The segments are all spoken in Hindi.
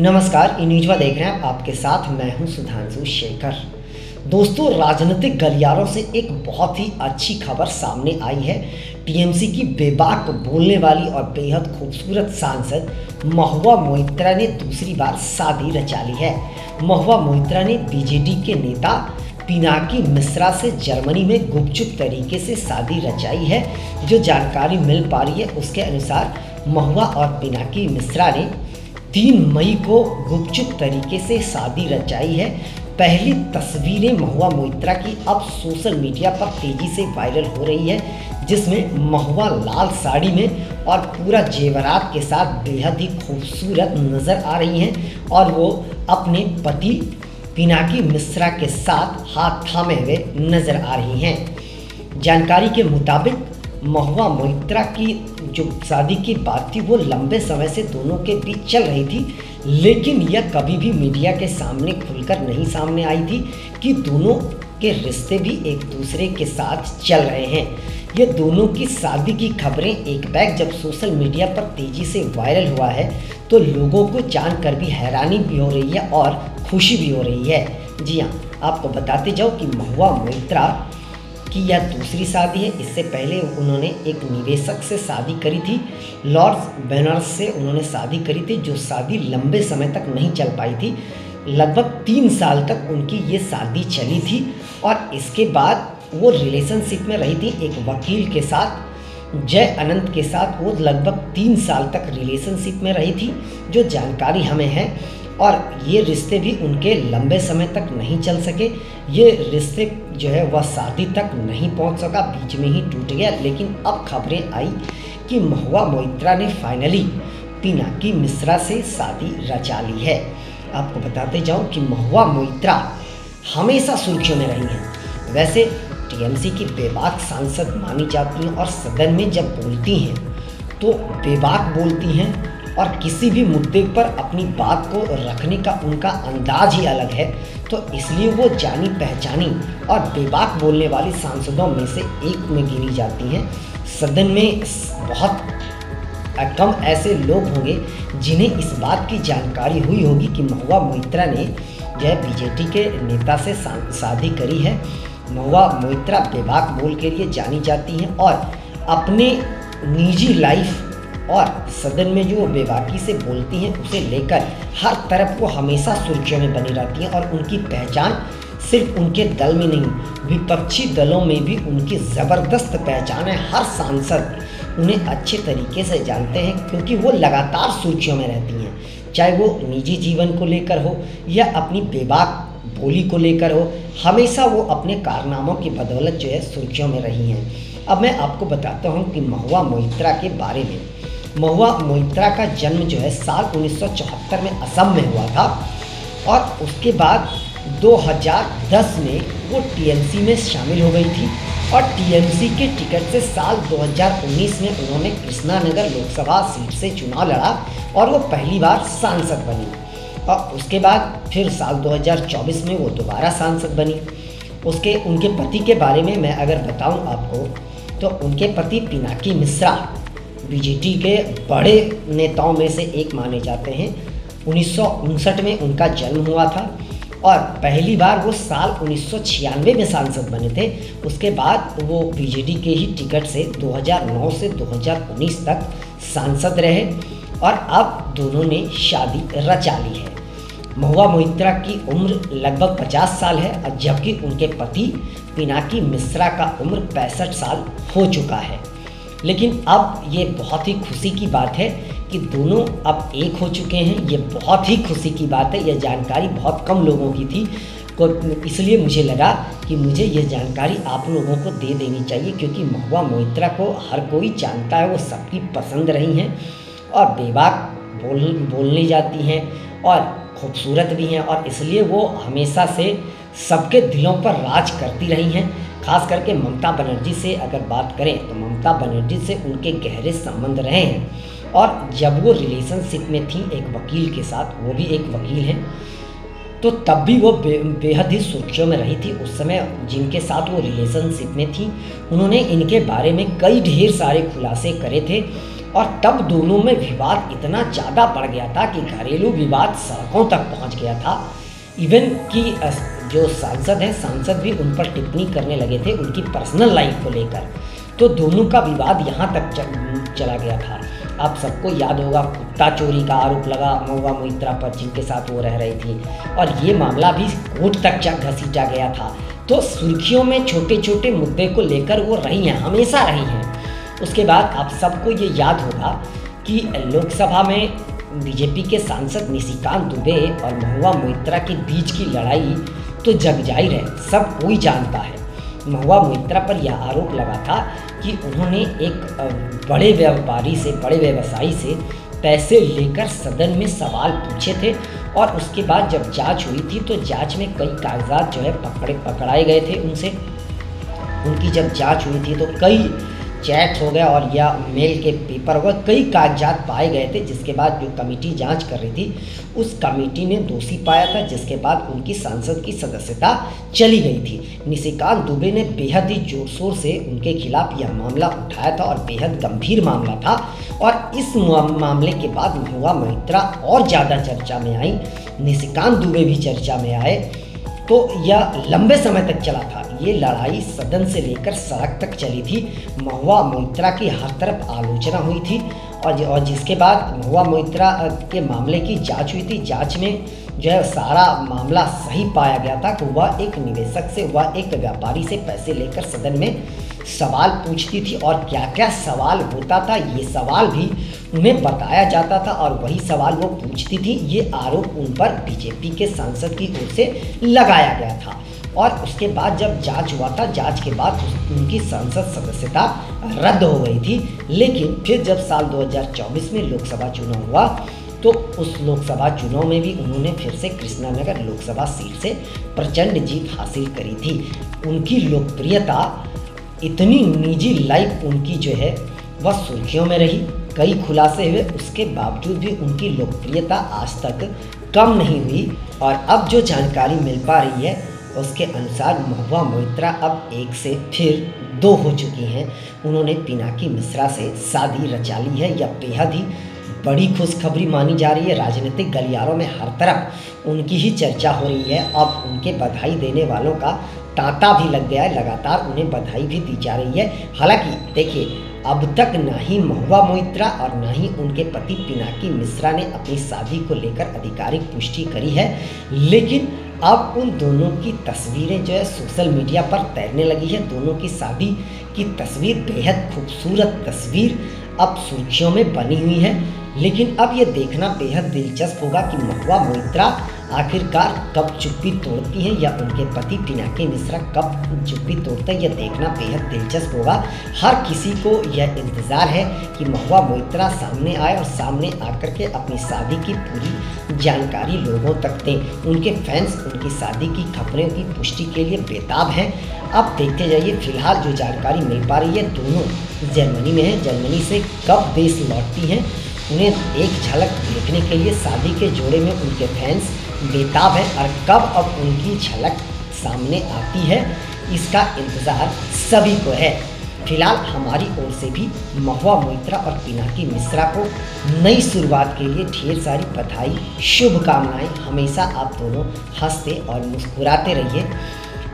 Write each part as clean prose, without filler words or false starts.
नमस्कार, न्यूज़वा देख रहे हैं आपके साथ मैं हूं सुधांशु शेखर। दोस्तों, राजनीतिक गलियारों से एक बहुत ही अच्छी खबर सामने आई है। टीएमसी की बेबाक बोलने वाली और बेहद खूबसूरत सांसद महुआ मोइत्रा ने दूसरी बार शादी रचा ली है। महुआ मोइत्रा ने बीजेडी के नेता पिनाकी मिश्रा से जर्मनी में गुपचुप तरीके से शादी रचाई है। जो जानकारी मिल पा रही है उसके अनुसार महुआ और पिनाकी मिश्रा ने 3 मई को गुपचुप तरीके से शादी रचाई है। पहली तस्वीरें महुआ मोइत्रा की अब सोशल मीडिया पर तेजी से वायरल हो रही है, जिसमें महुआ लाल साड़ी में और पूरा जेवरात के साथ बेहद ही खूबसूरत नज़र आ रही हैं और वो अपने पति पिनाकी मिश्रा के साथ हाथ थामे हुए नज़र आ रही हैं। जानकारी के मुताबिक महुआ मोइत्रा की जो शादी की बात थी वो लंबे समय से दोनों के बीच चल रही थी, लेकिन यह कभी भी मीडिया के सामने खुलकर नहीं सामने आई थी कि दोनों के रिश्ते भी एक दूसरे के साथ चल रहे हैं। ये दोनों की शादी की खबरें एक बैग जब सोशल मीडिया पर तेज़ी से वायरल हुआ है तो लोगों को जानकर भी हैरानी भी हो रही है और खुशी भी हो रही है। जी हाँ, आपको बताते जाओ कि महुआ मोइत्रा की यह दूसरी शादी है। इससे पहले उन्होंने एक निवेशक से शादी करी थी, लॉर्ड्स बेनर्स से उन्होंने शादी करी थी, जो शादी लंबे समय तक नहीं चल पाई थी। लगभग 3 साल तक उनकी ये शादी चली थी और इसके बाद वो रिलेशनशिप में रही थी एक वकील के साथ, जय अनंत के साथ। वो लगभग 3 साल तक रिलेशनशिप में रही थी, जो जानकारी हमें है। और ये रिश्ते भी उनके लंबे समय तक नहीं चल सके। ये रिश्ते जो है वह शादी तक नहीं पहुंच सका, बीच में ही टूट गया। लेकिन अब खबरें आई कि महुआ मोइत्रा ने फाइनली पिनाकी मिश्रा से शादी रचा ली है। आपको बताते जाऊं कि महुआ मोइत्रा हमेशा सुर्खियों में रही हैं। वैसे टीएमसी की बेबाक सांसद मानी जाती हैं और सदन में जब बोलती हैं तो बेबाक बोलती हैं और किसी भी मुद्दे पर अपनी बात को रखने का उनका अंदाज ही अलग है। तो इसलिए वो जानी पहचानी और बेबाक बोलने वाली सांसदों में से एक में गिनी जाती हैं। सदन में बहुत कम ऐसे लोग होंगे जिन्हें इस बात की जानकारी हुई होगी कि महुआ मोइत्रा ने जो है बीजेडी के नेता से शादी करी है। महुआ मोइत्रा बेबाक बोल के लिए जानी जाती हैं और अपने निजी लाइफ और सदन में जो बेबाकी से बोलती हैं उसे लेकर हर तरफ वो हमेशा सुर्खियों में बनी रहती हैं। और उनकी पहचान सिर्फ उनके दल में नहीं, विपक्षी दलों में भी उनकी ज़बरदस्त पहचान है। हर सांसद उन्हें अच्छे तरीके से जानते हैं क्योंकि वो लगातार सुर्खियों में रहती हैं, चाहे वो निजी जीवन को लेकर हो या अपनी बेबाक बोली को लेकर हो। हमेशा वो अपने कारनामों की बदौलत जो है सुर्खियों में रही हैं। अब मैं आपको बताता हूँ कि महुआ मोइत्रा के बारे में। महुआ मोइत्रा का जन्म जो है साल 1974 में असम में हुआ था और उसके बाद 2010 में वो टीएमसी में शामिल हो गई थी और टीएमसी के टिकट से साल 2019 में उन्होंने कृष्णानगर लोकसभा सीट से चुनाव लड़ा और वो पहली बार सांसद बनी। और उसके बाद फिर साल 2024 में वो दोबारा सांसद बनी। उनके पति के बारे में मैं अगर बताऊं आपको तो उनके पति पिनाकी मिश्रा बीजेडी के बड़े नेताओं में से एक माने जाते हैं। 1959 में उनका जन्म हुआ था और पहली बार वो साल 1996 में सांसद बने थे। उसके बाद वो बीजेडी के ही टिकट से 2009 से 2019 तक सांसद रहे और अब दोनों ने शादी रचा ली है। महुआ मोइत्रा की उम्र लगभग 50 साल है, जबकि उनके पति पिनाकी मिश्रा का उम्र 65 साल हो चुका है। लेकिन अब ये बहुत ही खुशी की बात है कि दोनों अब एक हो चुके हैं। ये बहुत ही खुशी की बात है। यह जानकारी बहुत कम लोगों की थी, इसलिए मुझे लगा कि मुझे यह जानकारी आप लोगों को दे देनी चाहिए, क्योंकि महुआ मोइत्रा को हर कोई जानता है, वो सबकी पसंद रही हैं और बेबाक बोलने जाती हैं और खूबसूरत भी हैं और इसलिए वो हमेशा से सबके दिलों पर राज करती रही हैं। खास करके ममता बनर्जी से अगर बात करें तो ममता बनर्जी से उनके गहरे संबंध रहे हैं और जब वो रिलेशनशिप में थी एक वकील के साथ, वो भी एक वकील हैं, तो तब भी वो बेहद ही सुर्खियों में रही थी। उस समय जिनके साथ वो रिलेशनशिप में थी उन्होंने इनके बारे में कई ढेर सारे खुलासे करे थे और तब दोनों में विवाद इतना ज़्यादा बढ़ गया था कि घरेलू विवाद सड़कों तक पहुंच गया था। इवन कि जो सांसद भी उन पर टिप्पणी करने लगे थे उनकी पर्सनल लाइफ को लेकर। तो दोनों का विवाद यहाँ तक चला गया था। आप सबको याद होगा कुत्ता चोरी का आरोप लगा महुआ मोइत्रा पर, जिनके साथ वो रह रही थी, और ये मामला भी कोर्ट तक घसीटा गया था। तो सुर्खियों में छोटे छोटे मुद्दे को लेकर वो रही हैं, हमेशा रही हैं। उसके बाद आप सबको ये याद होगा कि लोकसभा में बीजेपी के सांसद निशिकांत दुबे और महुआ मोइत्रा के बीच की लड़ाई तो जग जाहिर है, सब कोई जानता है। महुआ मोइत्रा पर यह आरोप लगा था कि उन्होंने एक बड़े व्यवसायी से पैसे लेकर सदन में सवाल पूछे थे, और उसके बाद जब जांच हुई थी तो जांच में कई कागजात जो है पकड़ाए गए थे उनसे। उनकी जब जांच हुई थी तो कई चैट हो गया और या मेल के पेपर हो गए, कई कागजात पाए गए थे, जिसके बाद जो कमेटी जांच कर रही थी उस कमेटी ने दोषी पाया था, जिसके बाद उनकी सांसद की सदस्यता चली गई थी। निशिकांत दुबे ने बेहद ही जोर शोर से उनके खिलाफ यह मामला उठाया था और बेहद गंभीर मामला था, और इस मामले के बाद महुआ मोइत्रा और ज़्यादा चर्चा में आई, निशिकांत दुबे भी चर्चा में आए। तो यह लंबे समय तक चला था। ये लड़ाई सदन से लेकर सड़क तक चली थी। महुआ मोइत्रा की हर तरफ आलोचना हुई थी, और जिसके बाद महुआ मोइत्रा के मामले की जांच हुई थी। जांच में जो है सारा मामला सही पाया गया था कि वह एक निवेशक से, वह एक व्यापारी से पैसे लेकर सदन में सवाल पूछती थी, और क्या क्या सवाल होता था ये सवाल भी उन्हें बताया जाता था, और वही सवाल वो पूछती थी। ये आरोप उन पर बीजेपी के सांसद की ओर से लगाया गया था। और उसके बाद जब जांच हुआ था, जांच के बाद उनकी सांसद सदस्यता रद्द हो गई थी। लेकिन फिर जब साल 2024 में लोकसभा चुनाव हुआ तो उस लोकसभा चुनाव में भी उन्होंने फिर से कृष्णानगर लोकसभा सीट से प्रचंड जीत हासिल करी थी। उनकी लोकप्रियता इतनी, निजी लाइफ उनकी जो है वह सुर्खियों में रही, कई खुलासे हुए, उसके बावजूद भी उनकी लोकप्रियता आज तक कम नहीं हुई। और अब जो जानकारी मिल पा रही है उसके अनुसार महुआ मोइत्रा अब एक से फिर दो हो चुकी हैं। उन्होंने पिनाकी मिश्रा से शादी रचा ली है। यह बेहद ही बड़ी खुशखबरी मानी जा रही है। राजनीतिक गलियारों में हर तरफ उनकी ही चर्चा हो रही है। अब उनके बधाई देने वालों का तांता भी लग गया है, लगातार उन्हें बधाई भी दी जा रही है। हालांकि देखिए, अब तक ना ही महुआ मोइत्रा और ना ही उनके पति पिनाकी मिश्रा ने अपनी शादी को लेकर आधिकारिक पुष्टि करी है, लेकिन अब उन दोनों की तस्वीरें जो है सोशल मीडिया पर तैरने लगी है। दोनों की शादी की तस्वीर, बेहद खूबसूरत तस्वीर अब सुर्खियों में बनी हुई है। लेकिन अब ये देखना बेहद दिलचस्प होगा कि महुआ मोइत्रा आखिरकार कब चुप्पी तोड़ती हैं या उनके पति पिनाकी मिश्रा कब चुप्पी तोड़ते हैं, यह देखना बेहद दिलचस्प होगा। हर किसी को यह इंतज़ार है कि महुआ मोइत्रा सामने आए और सामने आकर के अपनी शादी की पूरी जानकारी लोगों तक दें। उनके फैंस उनकी शादी की खबरों की पुष्टि के लिए बेताब हैं। अब देखते जाइए, फिलहाल जो जानकारी मिल पा रही है दोनों जर्मनी में हैं। जर्मनी से कब देश लौटती हैं, उन्हें एक झलक देखने के लिए शादी के जोड़े में उनके फैंस बेताब हैं, और कब अब उनकी झलक सामने आती है इसका इंतज़ार सभी को है। फिलहाल हमारी ओर से भी महुआ मोइत्रा और पिनाकी मिश्रा को नई शुरुआत के लिए ढेर सारी बधाई, शुभकामनाएं। हमेशा आप दोनों हंसते और मुस्कुराते रहिए।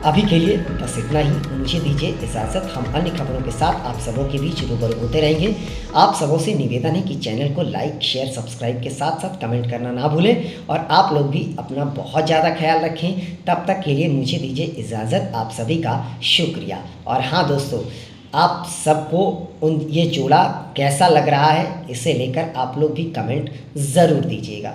अभी के लिए बस इतना ही, मुझे दीजिए इजाज़त। हम अन्य खबरों के साथ आप सबों के बीच रूबरू होते रहेंगे। आप सबों से निवेदन है कि चैनल को लाइक, शेयर, सब्सक्राइब के साथ साथ कमेंट करना ना भूलें, और आप लोग भी अपना बहुत ज़्यादा ख्याल रखें। तब तक के लिए मुझे दीजिए इजाज़त। आप सभी का शुक्रिया। और हाँ दोस्तों, आप सबको ये जोड़ा कैसा लग रहा है, इसे लेकर आप लोग भी कमेंट ज़रूर दीजिएगा।